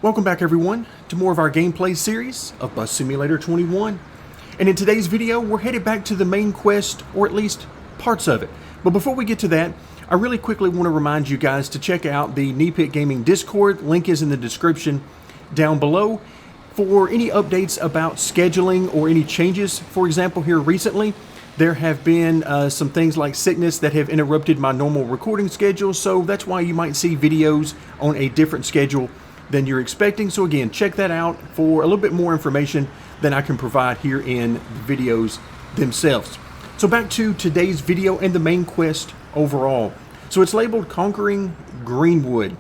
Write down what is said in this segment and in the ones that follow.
Welcome back everyone to more of our gameplay series of Bus Simulator 21. And in today's video, we're headed back to the main quest, or at least parts of it. But before we get to that, I really quickly want to remind you guys to check out the Knee Gaming Discord. Link is in the description down below for any updates about scheduling or any changes. For example, here recently, there have been some things like sickness that have interrupted my normal recording schedule, so that's why you might see videos on a different schedule than you're expecting. So again, check that out for a little bit more information than I can provide here in the videos themselves. So back to today's video and the main quest overall. So it's labeled Conquering Greenwood,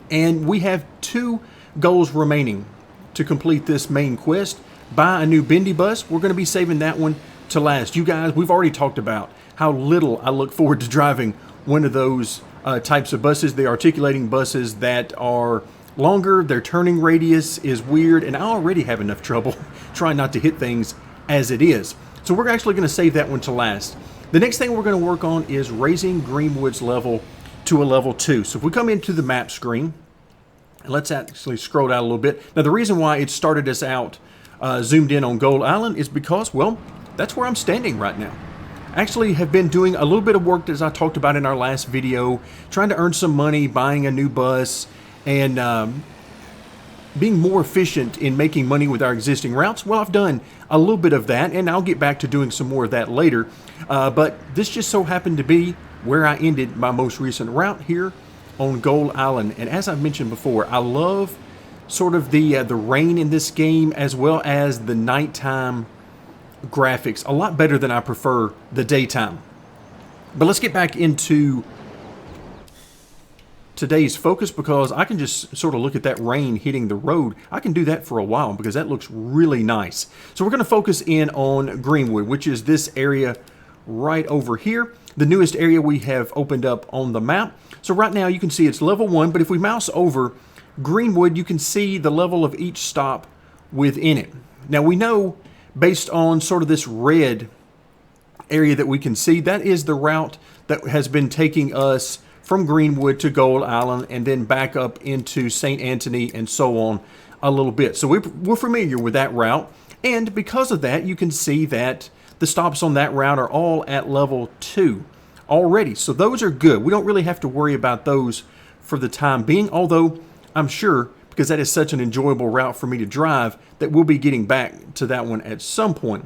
and we have 2 goals remaining to complete this main quest. Buy a new bendy bus. We're going to be saving that one to last. You guys, we've already talked about how little I look forward to driving one of those types of buses, the articulating buses that are longer, their turning radius is weird, and I already have enough trouble trying not to hit things as it is. So we're actually going to save that one to last. The next thing we're going to work on is raising Greenwood's level to a level 2. So if we come into the map screen, and let's actually scroll down a little bit. Now the reason why it started us out zoomed in on Gold Island is because, well, that's where I'm standing right now. Actually have been doing a little bit of work, as I talked about in our last video, trying to earn some money, buying a new bus, and being more efficient in making money with our existing routes. Well, I've done a little bit of that, and I'll get back to doing some more of that later. But this just so happened to be where I ended my most recent route here on Gold Island. And as I've mentioned before, I love sort of the rain in this game, as well as the nighttime graphics, a lot better than I prefer the daytime. But let's get back into today's focus, because I can just sort of look at that rain hitting the road. I can do that for a while because that looks really nice. So we're going to focus in on Greenwood, which is this area right over here, the newest area we have opened up on the map. So right now you can see it's level 1, but if we mouse over Greenwood, you can see the level of each stop within it. Now we know, based on sort of this red area that we can see, that is the route that has been taking us from Greenwood to Gold Island and then back up into St. Anthony and so on a little bit. So we're familiar with that route, and because of that, you can see that the stops on that route are all at level 2 already. So those are good. We don't really have to worry about those for the time being, although I'm sure, because that is such an enjoyable route for me to drive, that we'll be getting back to that one at some point.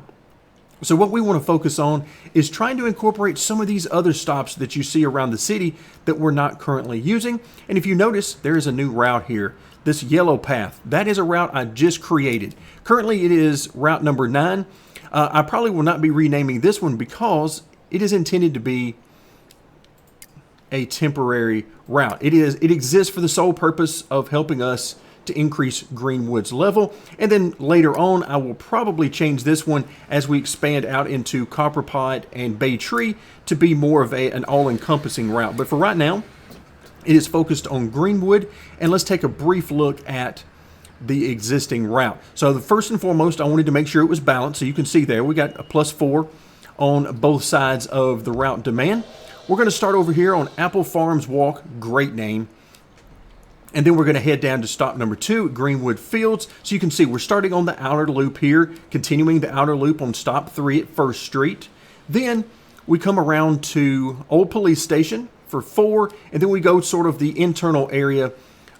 So what we want to focus on is trying to incorporate some of these other stops that you see around the city that we're not currently using. And if you notice, there is a new route here, this yellow path. That is a route I just created. Currently it is route number 9. I probably will not be renaming this one because it is intended to be a temporary route. It exists for the sole purpose of helping us to increase Greenwood's level, and then later on I will probably change this one as we expand out into Copperpot and Bay Tree to be more of an all-encompassing route. But for right now, it is focused on Greenwood, and let's take a brief look at the existing route. So the first and foremost, I wanted to make sure it was balanced. So you can see there we got a +4 on both sides of the route demand. We're going to start over here on Apple Farms Walk, great name. And then we're going to head down to stop number 2 at Greenwood Fields. So you can see we're starting on the outer loop here, continuing the outer loop on stop 3 at 1st Street. Then we come around to Old Police Station for 4, and then we go sort of the internal area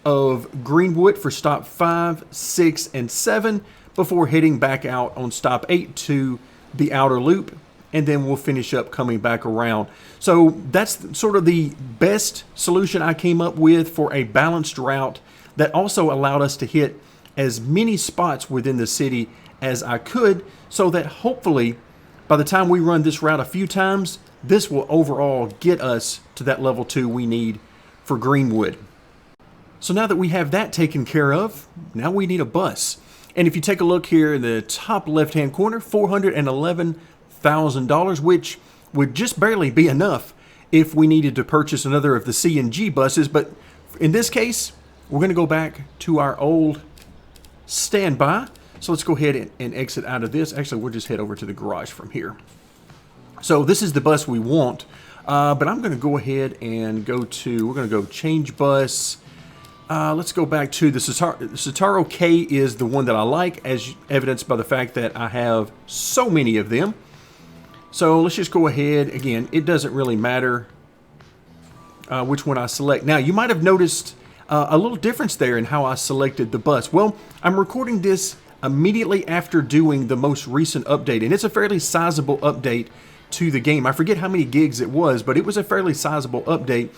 of Greenwood for stop 5, 6, and 7 before heading back out on stop 8 to the outer loop. And then we'll finish up coming back around. So that's sort of the best solution I came up with for a balanced route that also allowed us to hit as many spots within the city as I could, so that hopefully by the time we run this route a few times, this will overall get us to that level 2 we need for Greenwood. So now that we have that taken care of, now we need a bus. And if you take a look here in the top left-hand corner, $411,000, which would just barely be enough if we needed to purchase another of the CNG buses. But in this case, we're going to go back to our old standby. So let's go ahead and exit out of this. Actually, we'll just head over to the garage from here. So this is the bus we want, but I'm going to go ahead and we're going to go change bus, Let's go back to the Sataro K is the one that I like, as evidenced by the fact that I have so many of them. So let's just go ahead. Again, it doesn't really matter which one I select. Now, you might have noticed a little difference there in how I selected the bus. Well, I'm recording this immediately after doing the most recent update, and it's a fairly sizable update to the game. I forget how many gigs it was, but it was a fairly sizable update.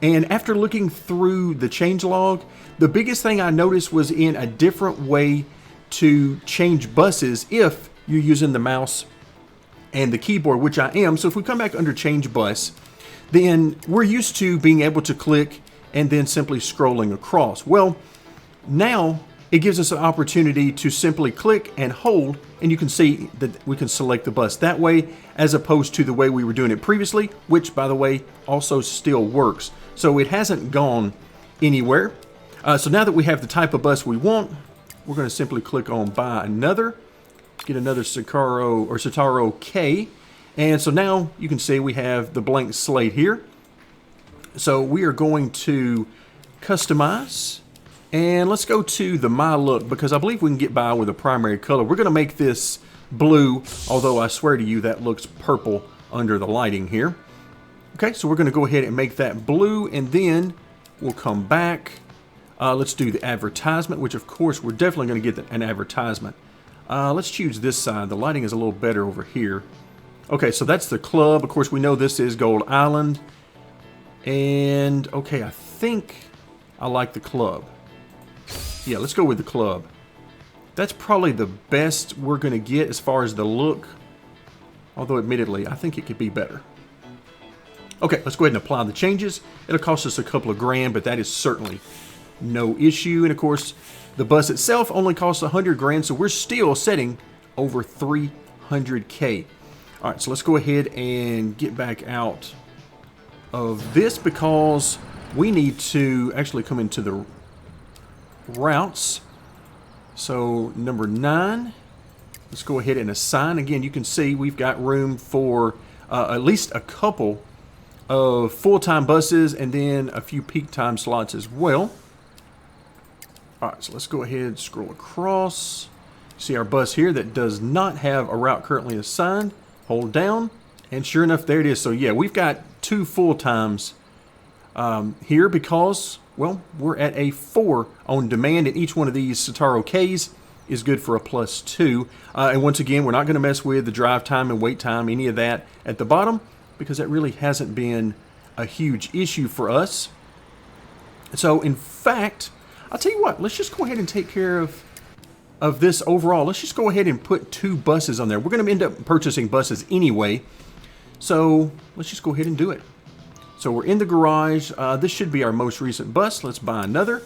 And after looking through the changelog, the biggest thing I noticed was in a different way to change buses if you're using the mouse and the keyboard, which I am. So if we come back under change bus, then we're used to being able to click and then simply scrolling across. Well, now it gives us an opportunity to simply click and hold, and you can see that we can select the bus that way, as opposed to the way we were doing it previously, which, by the way, also still works. So it hasn't gone anywhere. So now that we have the type of bus we want, we're going to simply click on buy another, get another Sataro K, and so now you can see we have the blank slate here. So we are going to customize. And let's go to the My Look, because I believe we can get by with a primary color. We're going to make this blue, although I swear to you that looks purple under the lighting here. Okay, so we're going to go ahead and make that blue, and then we'll come back. Let's do the advertisement, which of course we're definitely going to get an advertisement. Let's choose this side. The lighting is a little better over here. Okay, so that's the club. Of course, we know this is Gold Island. And, okay, I think I like the club. Yeah, let's go with the club. That's probably the best we're going to get as far as the look. Although, admittedly, I think it could be better. Okay, let's go ahead and apply the changes. It'll cost us a couple of grand, but that is certainly no issue. And, of course, the bus itself only costs 100 grand, so we're still setting over 300K. All right, so let's go ahead and get back out of this, because we need to actually come into the routes. So number 9, let's go ahead and assign. Again, you can see we've got room for at least a couple of full-time buses and then a few peak time slots as well. All right, so let's go ahead and scroll across. See our bus here that does not have a route currently assigned. Hold down, and sure enough, there it is. So yeah, we've got 2 full-times here, because, well, we're at a 4 on demand, and each one of these Sataro Ks is good for a +2. And once again, we're not going to mess with the drive time and wait time, any of that at the bottom, because that really hasn't been a huge issue for us. So, in fact, I'll tell you what, let's just go ahead and take care of this overall. Let's just go ahead and put 2 buses on there. We're going to end up purchasing buses anyway, so let's just go ahead and do it. So we're in the garage. This should be our most recent bus. Let's buy another.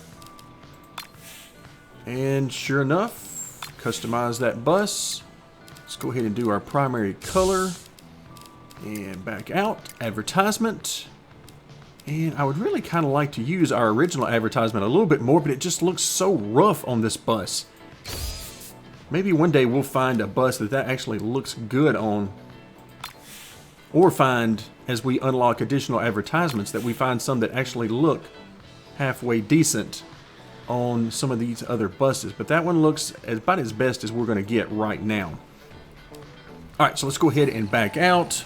And sure enough, customize that bus. Let's go ahead and do our primary color. And back out. Advertisement. And I would really kind of like to use our original advertisement a little bit more, but it just looks so rough on this bus. Maybe one day we'll find a bus that actually looks good on. Or find, as we unlock additional advertisements, that we find some that actually look halfway decent on some of these other buses. But that one looks about as best as we're going to get right now. Alright, so let's go ahead and back out.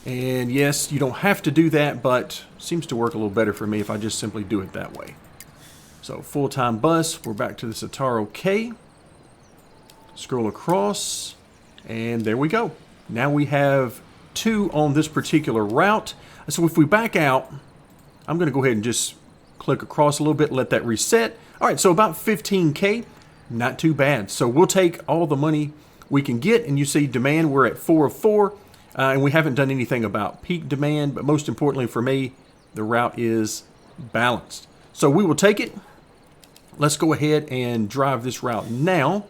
And yes, you don't have to do that, but seems to work a little better for me if I just simply do it that way. So, full-time bus, we're back to the Sataro K. Scroll across, and there we go. Now we have 2 on this particular route. So if we back out, I'm going to go ahead and just click across a little bit, let that reset. All right, so about 15K, not too bad. So we'll take all the money we can get, and you see demand, we're at 4 of 4, and we haven't done anything about peak demand, but most importantly for me, the route is balanced. So we will take it. Let's go ahead and drive this route now,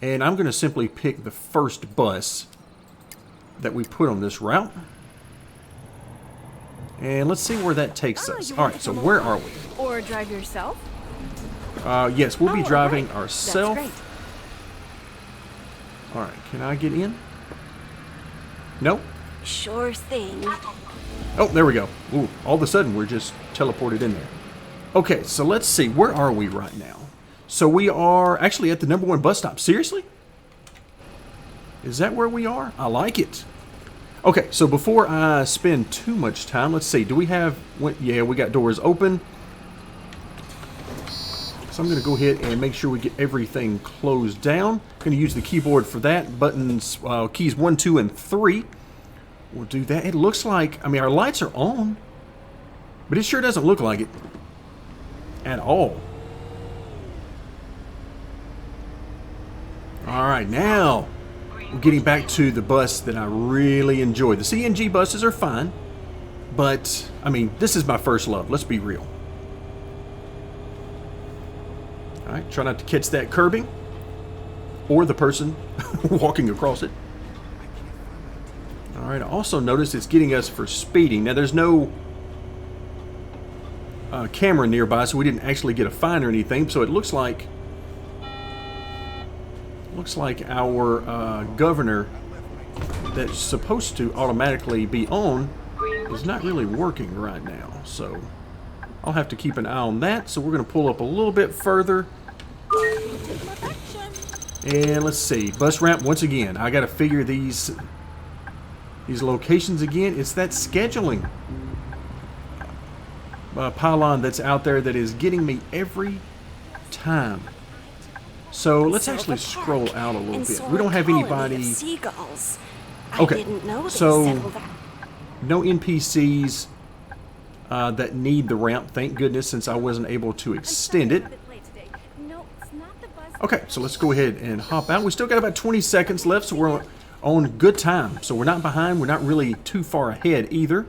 and I'm going to simply pick the first bus that we put on this route. And let's see where that takes us. All right, so where are we? Or drive yourself? Yes, we'll be driving right. ourselves. That's great. All right, can I get in? No? Sure thing. Oh, there we go. Ooh, all of a sudden we're just teleported in there. Okay, so let's see. Where are we right now? So we are actually at the #1 bus stop. Seriously? Is that where we are? I like it. Okay, so before I spend too much time, let's see. Do we have... Yeah, we got doors open. So I'm going to go ahead and make sure we get everything closed down. I'm going to use the keyboard for that. Buttons, keys 1, 2, and 3. We'll do that. It looks like... I mean, our lights are on. But it sure doesn't look like it. At all. Alright, now we're getting back to the bus that I really enjoy. The CNG buses are fine, but, I mean, this is my first love. Let's be real. Alright, try not to catch that curbing or the person walking across it. Alright, I also noticed it's getting us for speeding. Now, there's no camera nearby, so we didn't actually get a fine or anything, so it looks like our governor that's supposed to automatically be on is not really working right now, so I'll have to keep an eye on that. So we're going to pull up a little bit further, and let's see, bus ramp once again. I got to figure these locations again. It's that scheduling pylon that's out there that is getting me every time. So let's actually scroll out a little bit. We don't have anybody. Okay, so no NPCs that need the ramp, thank goodness, since I wasn't able to extend it. Okay, so let's go ahead and hop out. We still got about 20 seconds left, so we're on good time. So we're not behind, we're not really too far ahead either.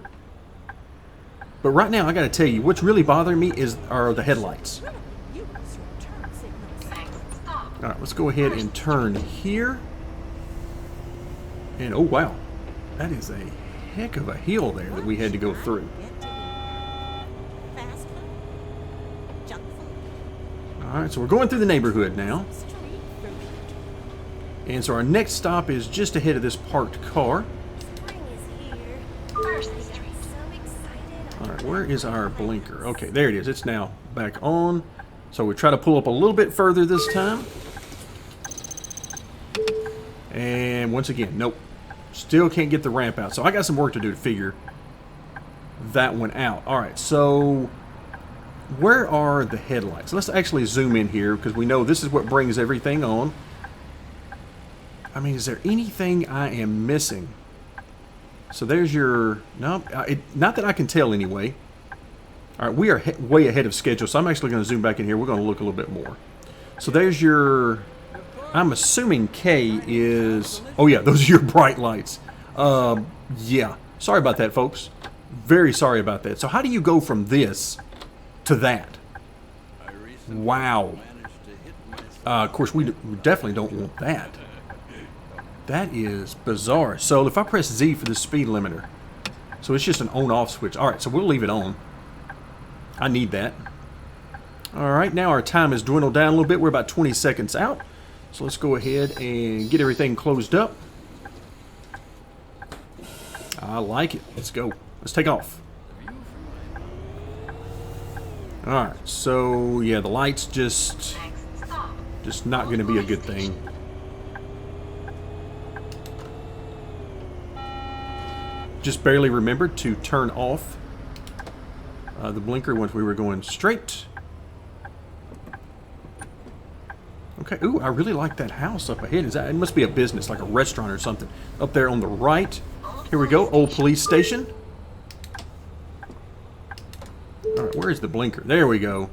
But right now, I gotta tell you, what's really bothering me are the headlights. Alright, let's go ahead and turn here. And oh wow, that is a heck of a hill there that we had to go through. Alright, so we're going through the neighborhood now. And so our next stop is just ahead of this parked car. Alright, where is our blinker? Okay, there it is. It's now back on. So we try to pull up a little bit further this time. And once again, nope. Still can't get the ramp out. So I got some work to do to figure that one out. Alright, so where are the headlights? Let's actually zoom in here because we know this is what brings everything on. I mean, is there anything I am missing? So there's your... No, not that I can tell anyway. Alright, we are way ahead of schedule, so I'm actually going to zoom back in here. We're going to look a little bit more. So there's your... I'm assuming K is... Oh yeah, those are your bright lights. Yeah. Sorry about that, folks. Very sorry about that. So how do you go from this to that? Wow. Of course, we definitely don't want that. That is bizarre. So if I press Z for the speed limiter, so it's just an on-off switch. Alright, so we'll leave it on. I need that. Alright, now our time has dwindled down a little bit. We're about 20 seconds out. So let's go ahead and get everything closed up. I like it. Let's go. Let's take off. Alright, so yeah, the lights just not going to be a good thing. Just barely remembered to turn off the blinker once we were going straight. Okay, ooh, I really like that house up ahead. It must be a business, like a restaurant or something. Up there on the right. Here we go, old police station. Alright, where is the blinker? There we go.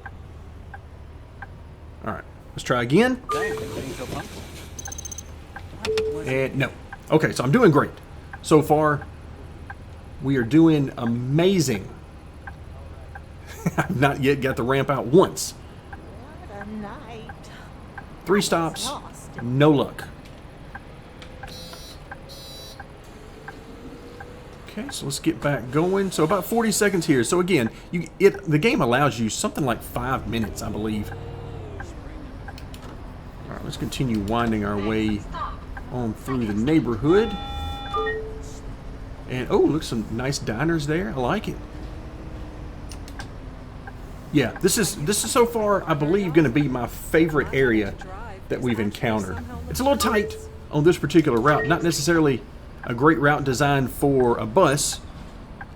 Alright, let's try again. And no. Okay, so I'm doing great. So far, we are doing amazing. I've not yet got the ramp out once. 3 stops, no luck. Okay, so let's get back going. So about 40 seconds here. So again, the game allows you something like 5 minutes, I believe. All right, let's continue winding our way on through the neighborhood. And oh, look, some nice diners there. I like it. Yeah, this is so far, I believe, going to be my favorite area that we've encountered. It's a little tight on this particular route, not necessarily a great route designed for a bus.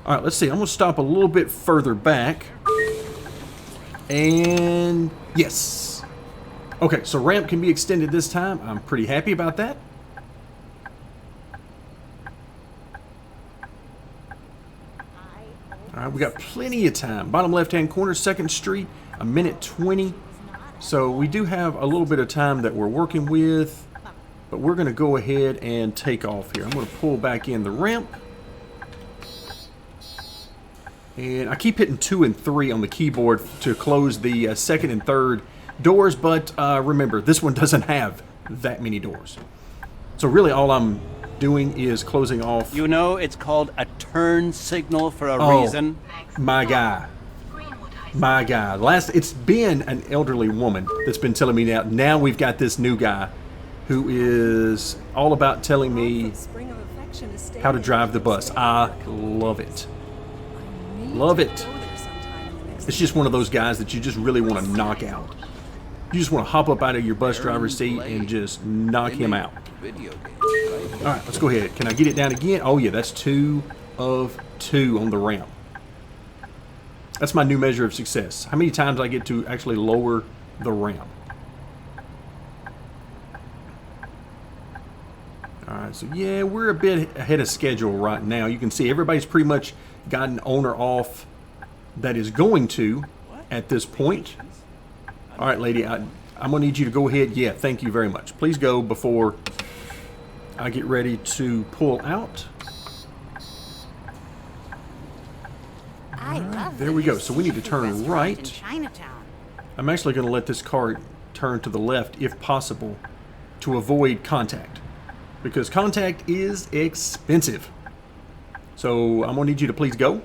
All right, let's see. I'm going to stop a little bit further back. And yes. Okay, so ramp can be extended this time. I'm pretty happy about that. All right, we got plenty of time. Bottom left-hand corner, 2nd Street, 1:20. So we do have a little bit of time that we're working with, but we're going to go ahead and take off here. I'm going to pull back in the ramp. And I keep hitting 2 and 3 on the keyboard to close the 2nd and 3rd doors, but remember, this one doesn't have that many doors. So really all I'm doing is closing off. You know, it's called a turn signal for a reason. My guy. My guy. It's been an elderly woman that's been telling me that. Now we've got this new guy who is all about telling me how to drive the bus. I love it. Love it. It's just one of those guys that you just really want to knock out. You just want to hop up out of your bus driver's seat and just knock him out. All right, let's go ahead. Can I get it down again? Oh, yeah, that's 2 of 2 on the ramp. That's my new measure of success. How many times I get to actually lower the ramp. All right, so yeah, we're a bit ahead of schedule right now. You can see everybody's pretty much got an owner off that is going to at this point. All right, lady, I'm going to need you to go ahead. Yeah, thank you very much. Please go before I get ready to pull out. There we go. So we need to turn right. Chinatown. I'm actually going to let this car turn to the left if possible to avoid contact, because contact is expensive. So I'm going to need you to please go.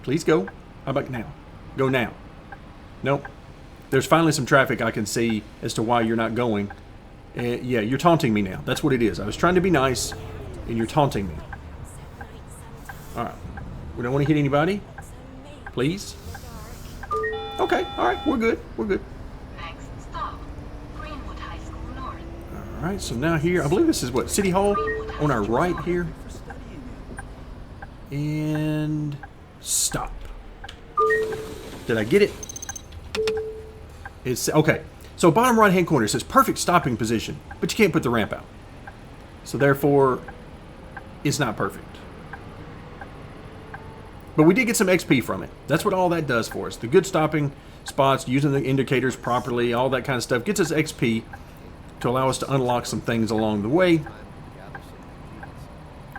Please go. How about now? Go now. Nope. There's finally some traffic I can see as to why you're not going. Yeah, you're taunting me now. That's what it is. I was trying to be nice, and you're taunting me. All right. We don't want to hit anybody. Please. Okay. All right. We're good. We're good. Next stop, Greenwood High School North. All right. So now here, I believe this is what, City Hall on our right here. And stop. Did I get it? It's okay. So bottom right hand corner, it says perfect stopping position, but you can't put the ramp out. So therefore, it's not perfect. But we did get some XP from it. That's what all that does for us. The good stopping spots, using the indicators properly, all that kind of stuff gets us XP to allow us to unlock some things along the way.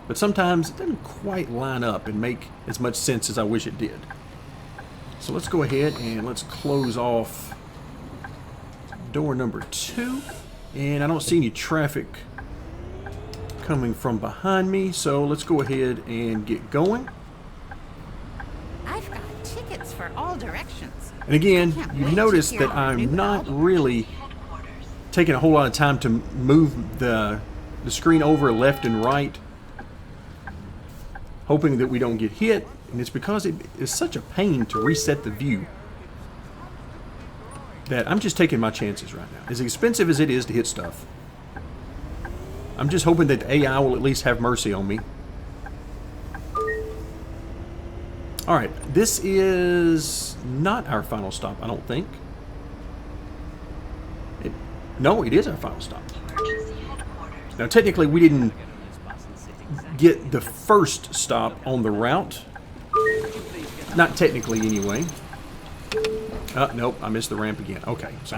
But sometimes it doesn't quite line up and make as much sense as I wish it did. So let's go ahead and let's close off door number 2. And I don't see any traffic coming from behind me, so let's go ahead and get going. I've got tickets for all directions. And again, you notice that I'm not really taking a whole lot of time to move the screen over left and right, hoping that we don't get hit. And it's because it is such a pain to reset the view that I'm just taking my chances right now. As expensive as it is to hit stuff, I'm just hoping that the AI will at least have mercy on me. All right, this is not our final stop, I don't think. No, it is our final stop. Now, technically, we didn't get the first stop on the route. Not technically, anyway. Nope, I missed the ramp again. Okay, so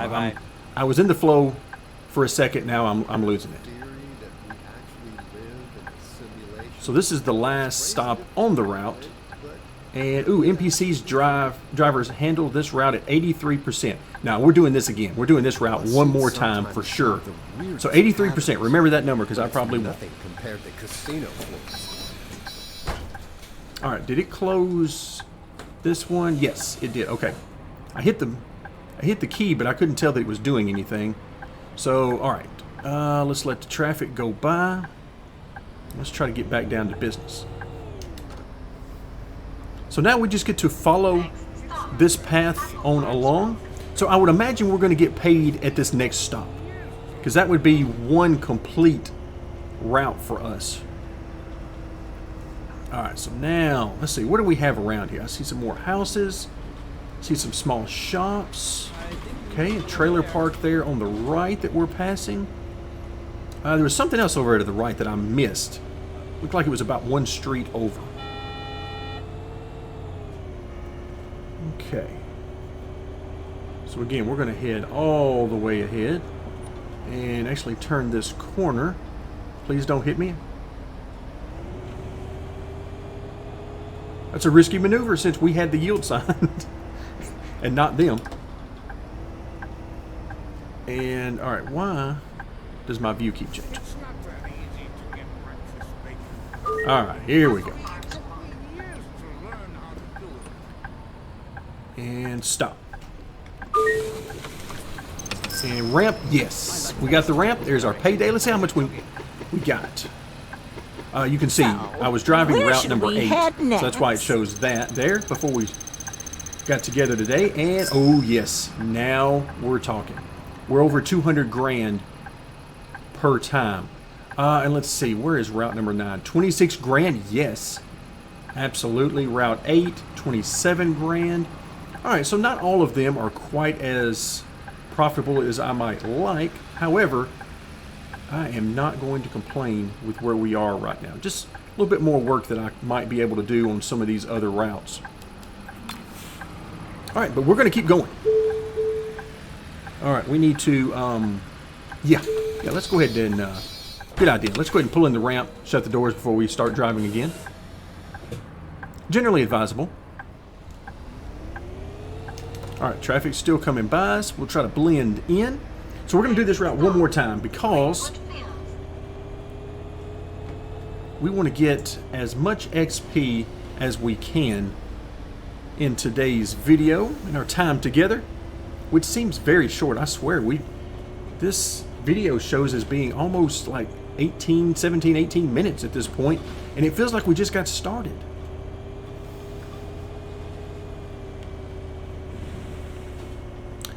I was in the flow for a second. Now I'm losing it. So this is the last stop on the route. And, ooh, NPC's drivers handle this route at 83%. Now, we're doing this again. We're doing this route one more time for sure. So 83%. Remember that number, because I probably won't. All right, did it close this one? Yes, it did. Okay. I hit the key, but I couldn't tell that it was doing anything. So, all right. Let's let the traffic go by. Let's try to get back down to business. So now we just get to follow this path on along. So I would imagine we're going to get paid at this next stop, because that would be one complete route for us. Alright, so now, let's see, what do we have around here? I see some more houses. See some small shops. Okay, a trailer park there on the right that we're passing. There was something else over to the right that I missed. Looked like it was about one street over. Okay. So again, we're going to head all the way ahead and actually turn this corner. Please don't hit me. That's a risky maneuver since we had the yield sign and not them. And, alright, why does my view keep changing? Alright, here we go. And stop. And ramp, yes. We got the ramp. There's our payday. Let's see how much we got. You can see I was driving route number 8. So that's why it shows that there before we got together today. And, oh yes, now we're talking. We're over 200 grand per time. And let's see, where is route number 9? 26 grand, yes. Absolutely. Route 8, 27 grand. Alright, so not all of them are quite as profitable as I might like. However, I am not going to complain with where we are right now. Just a little bit more work that I might be able to do on some of these other routes. Alright, but we're going to keep going. Alright, we need to, yeah, let's go ahead and, good idea. Let's go ahead and pull in the ramp, shut the doors before we start driving again. Generally advisable. Alright, traffic's still coming by us. We'll try to blend in. So we're going to do this route one more time because we want to get as much XP as we can in today's video in our time together, which seems very short. I swear, this video shows as being almost like 17, 18 minutes at this point, and it feels like we just got started.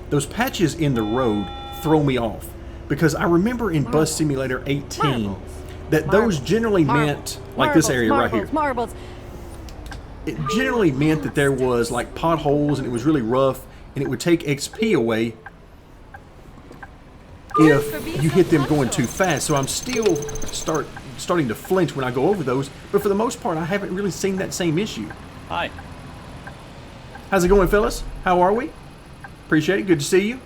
Those patches in the road throw me off because I remember in Bus Simulator 18 that those generally meant, like this area right here. It generally meant that there was like potholes and it was really rough and it would take XP away if you hit them going too fast. So I'm still starting to flinch when I go over those, but for the most part I haven't really seen that same issue. Hi. How's it going, fellas? How are we? Appreciate it. Good to see you.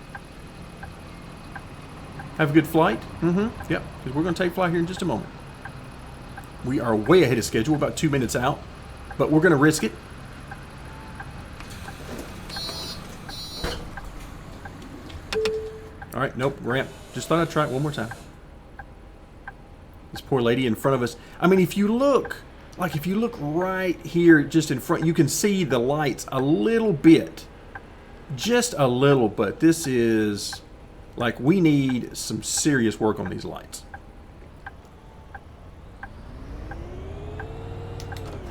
Have a good flight. Yep, because we're going to take flight here in just a moment. We are way ahead of schedule, about 2 minutes out, but we're going to risk it. All right, nope, ramp. Just thought I'd try it one more time. This poor lady in front of us. I mean, if you look right here just in front, you can see the lights a little bit. Just a little, but this is like we need some serious work on these lights.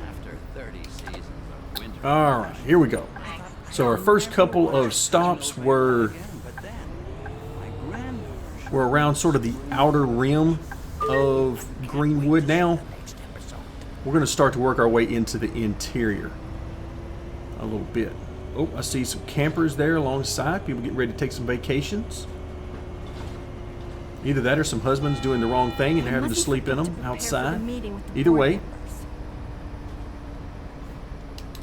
After 30 seasons of winter. All right, here we go. So our first couple of stops were around sort of the outer rim of Greenwood. Now we're going to start to work our way into the interior a little bit. Oh, I see some campers there alongside. People getting ready to take some vacations. Either that or some husbands doing the wrong thing and having to sleep in them outside. Either way.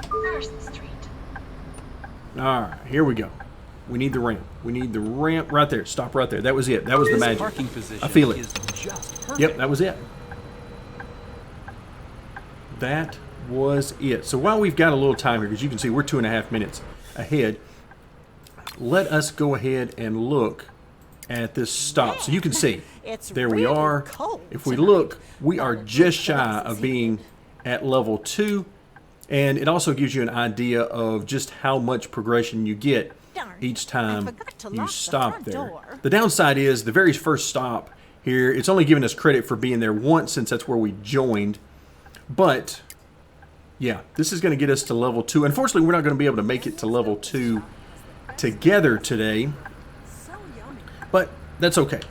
First Street. Alright, here we go. We need the ramp. We need the ramp right there. Stop right there. That was it. That was the magic. Parking position I feel it. is just perfect. Yep, that was it. That was it. So while we've got a little time here, because you can see we're 2.5 minutes ahead, let us go ahead and look at this stop. So you can see, there we are. If we look, we are just shy of being at level 2, and it also gives you an idea of just how much progression you get each time you stop there. The downside is the very first stop here, it's only giving us credit for being there once since that's where we joined, but Yeah, this is going to get us to level 2. Unfortunately, we're not going to be able to make it to level 2 together today. But that's okay.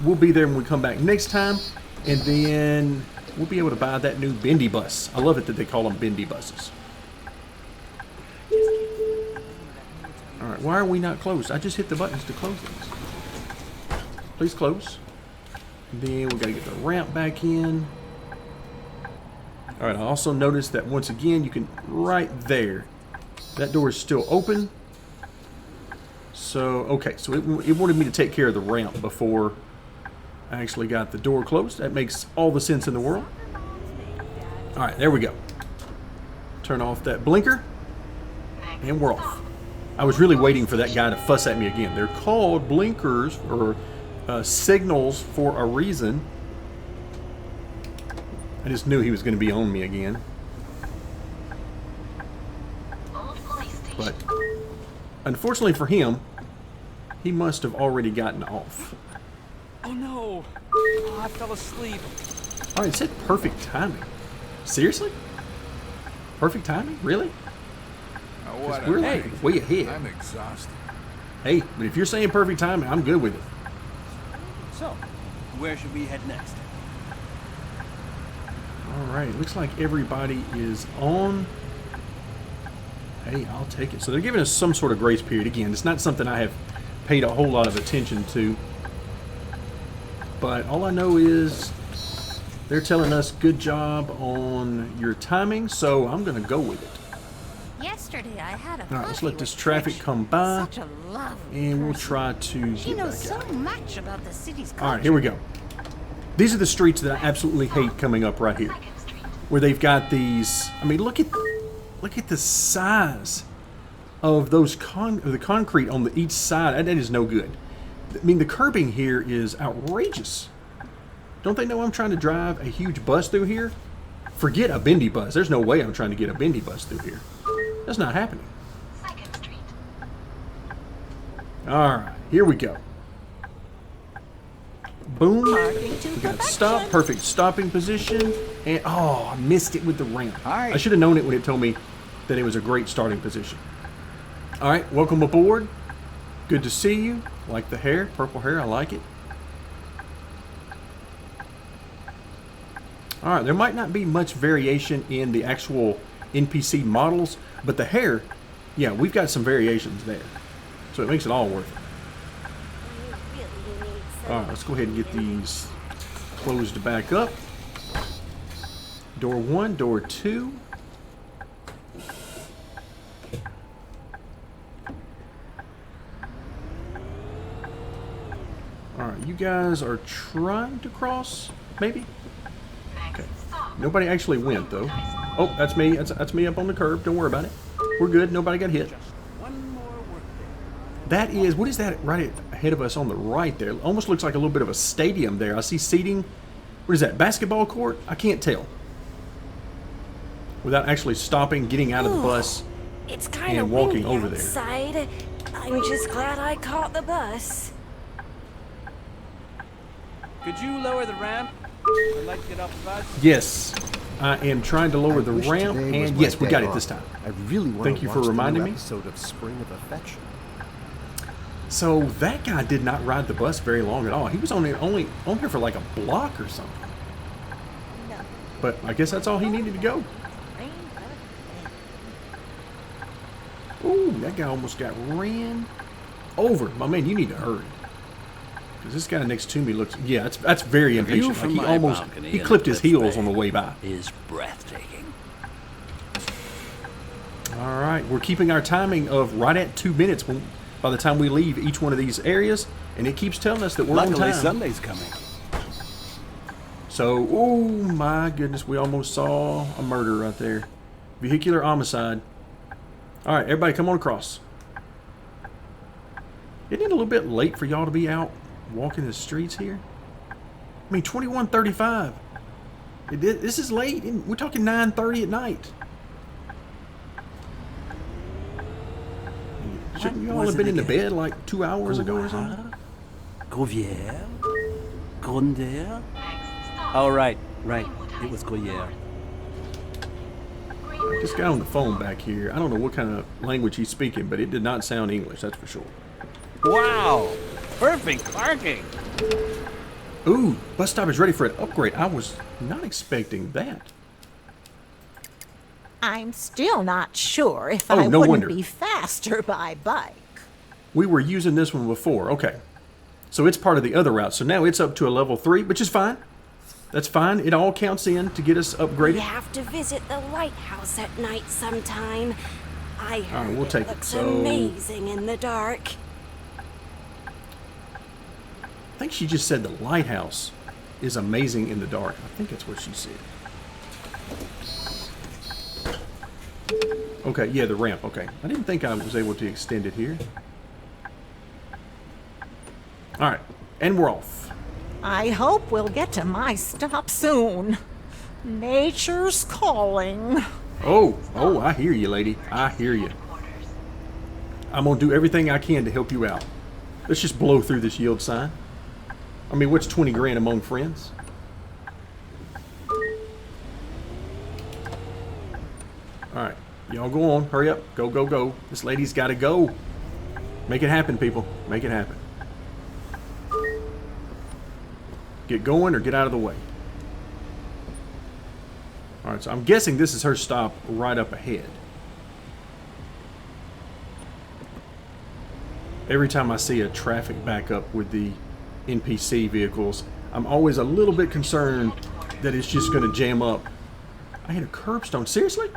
We'll be there when we come back next time. And then we'll be able to buy that new bendy bus. I love it that they call them bendy buses. Alright, why are we not closed? I just hit the buttons to close these. Please close. And then we got to get the ramp back in. Alright, I also noticed that once again, you can, right there, that door is still open. So, okay, so it wanted me to take care of the ramp before I actually got the door closed. That makes all the sense in the world. Alright, there we go. Turn off that blinker, and we're off. I was really waiting for that guy to fuss at me again. They're called blinkers, or signals, for a reason. I just knew he was going to be on me again. But unfortunately for him, he must have already gotten off. Oh no! Oh, I fell asleep. Oh, it said perfect timing. Seriously? Perfect timing? Really? Oh, what We're a like way ahead. I'm exhausted. Hey, but if you're saying perfect timing, I'm good with it. So, where should we head next? Alright, looks like everybody is on. Hey, I'll take it. So they're giving us some sort of grace period. Again, it's not something I have paid a whole lot of attention to. But all I know is they're telling us good job on your timing, so I'm going to go with it. Yesterday I had a Alright, let's coffee let this with traffic Trish. come by. Such a lovely And we'll person. try to She get knows back so out. much about the city's culture. Alright, here we go. These are the streets that I absolutely hate coming up right here. Where they've got these, I mean, look at the size of those the concrete on each side. That is no good. I mean, the curbing here is outrageous. Don't they know I'm trying to drive a huge bus through here? Forget a bendy bus. There's no way I'm trying to get a bendy bus through here. That's not happening. Alright, here we go. Boom. We got stop. Perfect stopping position. And, oh, I missed it with the ramp. Hi. I should have known it when it told me that it was a great starting position. Alright, welcome aboard. Good to see you. Like the hair. Purple hair. I like it. Alright, there might not be much variation in the actual NPC models, but the hair, yeah, we've got some variations there. So it makes it all worth it. Alright, let's go ahead and get these closed back up. Door 1, door 2. Alright, you guys are trying to cross, maybe? Okay. Nobody actually went, though. Oh, that's me. That's me up on the curb. Don't worry about it. We're good. Nobody got hit. One more workday. That is, what is that right ahead of us on the right there? Almost looks like a little bit of a stadium there. I see seating. What is that, basketball court? I can't tell. Without actually stopping, getting out of the bus, It's kind and of walking windy over there. outside. I'm just glad I caught the bus. Could you lower the ramp? I'd like to get off the bus. Yes, I am trying to lower the Wish ramp, today was and my yes, we day got it off. this time. I really want Thank to you watch for the new reminding me. episode of Spring of Affection. So that guy did not ride the bus very long at all. He was only on here for like a block or something. But I guess that's all he needed to go. Ooh, that guy almost got ran over. My man, you need to hurry. Because this guy next to me looks, yeah, that's very impatient. Like from he my almost, balcony he in clipped the his cliff heels bay on the way by. Is breathtaking. All right, we're keeping our timing of right at 2 minutes by the time we leave each one of these areas. And it keeps telling us that we're on Luckily, time. Sunday's coming. So, oh my goodness, we almost saw a murder right there. Vehicular homicide. All right, everybody come on across. Isn't it a little bit late for y'all to be out walking the streets here? I mean, 21:35. This is late. We're talking 9:30 at night. Shouldn't you all was have been it in the again? bed like 2 hours ago or something? Gruyere? Gruyere? Oh, right. It was Gruyere. I just got on the phone back here. I don't know what kind of language he's speaking, but it did not sound English, that's for sure. Wow! Perfect parking! Ooh, bus stop is ready for an upgrade. I was not expecting that. I'm still not sure if Oh, I no wouldn't wonder. be faster by bike. We were using this one before. Okay. So it's part of the other route. So now it's up to a level 3, which is fine. That's fine. It all counts in to get us We upgraded. have to visit the lighthouse at night sometime. I heard we'll take it. looks So- amazing in the dark. I think she just said the lighthouse is amazing in the dark. I think that's what she said. Okay, yeah, the ramp. Okay. I didn't think I was able to extend it here. All right. And we're off. I hope we'll get to my stop soon. Nature's calling. Oh, I hear you, lady. I hear you. I'm going to do everything I can to help you out. Let's just blow through this yield sign. I mean, what's 20 grand among friends? All right. Y'all go on. Hurry up. Go, go, go. This lady's got to go. Make it happen, people. Make it happen. Get going or get out of the way. All right, so I'm guessing this is her stop right up ahead. Every time I see a traffic backup with the NPC vehicles, I'm always a little bit concerned that it's just going to jam up. I hit a curbstone. Seriously?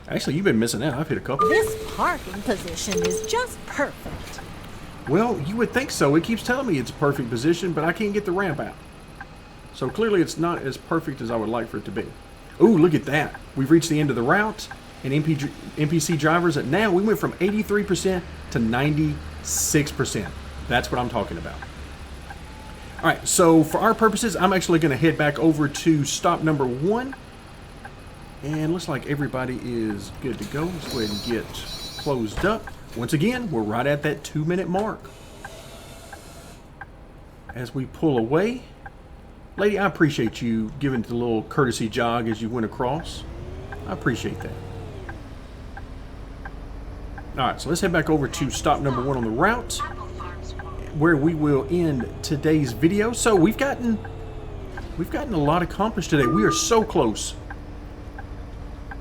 Actually, you've been missing out. I've hit a couple. This parking position is just perfect. Well, you would think so. It keeps telling me it's a perfect position, but I can't get the ramp out. So clearly it's not as perfect as I would like for it to be. Ooh, look at that. We've reached the end of the route. And NPC drivers, now we went from 83% to 96%. That's what I'm talking about. All right, so for our purposes, I'm actually going to head back over to stop number 1. And looks like everybody is good to go. Let's go ahead and get closed up. Once again, we're right at that 2-minute mark. As we pull away, lady, I appreciate you giving the little courtesy jog as you went across. I appreciate that. All right, so let's head back over to stop number 1 on the route, where we will end today's video. So we've gotten a lot accomplished today. We are so close.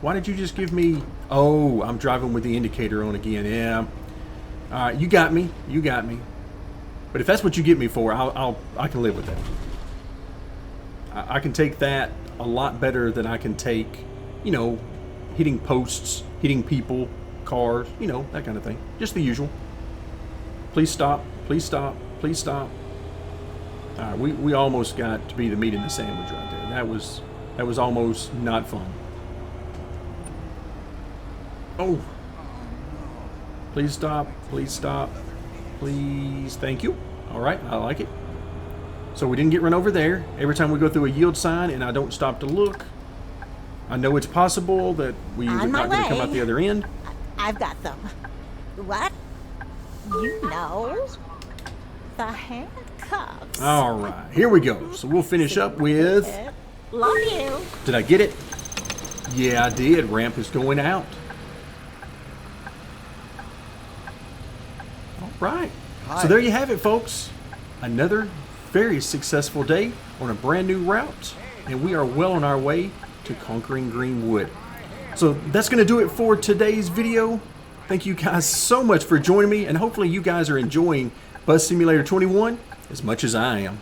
Why did you just give me... Oh, I'm driving with the indicator on again. Yeah. All right, you got me. You got me. But if that's what you get me for, I can live with that. I can take that a lot better than I can take, you know, hitting posts, hitting people, cars, you know, that kind of thing. Just the usual. Please stop. Please stop. Please stop. All right, we almost got to be the meat in the sandwich right there. That was almost not fun. Oh. Please stop. Please stop. Please. Thank you. All right. I like it. So we didn't get run over there. Every time we go through a yield sign and I don't stop to look, I know it's possible that we are On my not going to come way. out the other end. I've got them. What? You know, the handcuffs. All right. Here we go. So we'll finish up with... Love you. Did I get it? Yeah, I did. Ramp is going out. All right. So there you have it, folks. Another very successful day on a brand new route, and we are well on our way to conquering Greenwood. So that's going to do it for today's video. Thank you guys so much for joining me, and hopefully you guys are enjoying Bus Simulator 21 as much as I am.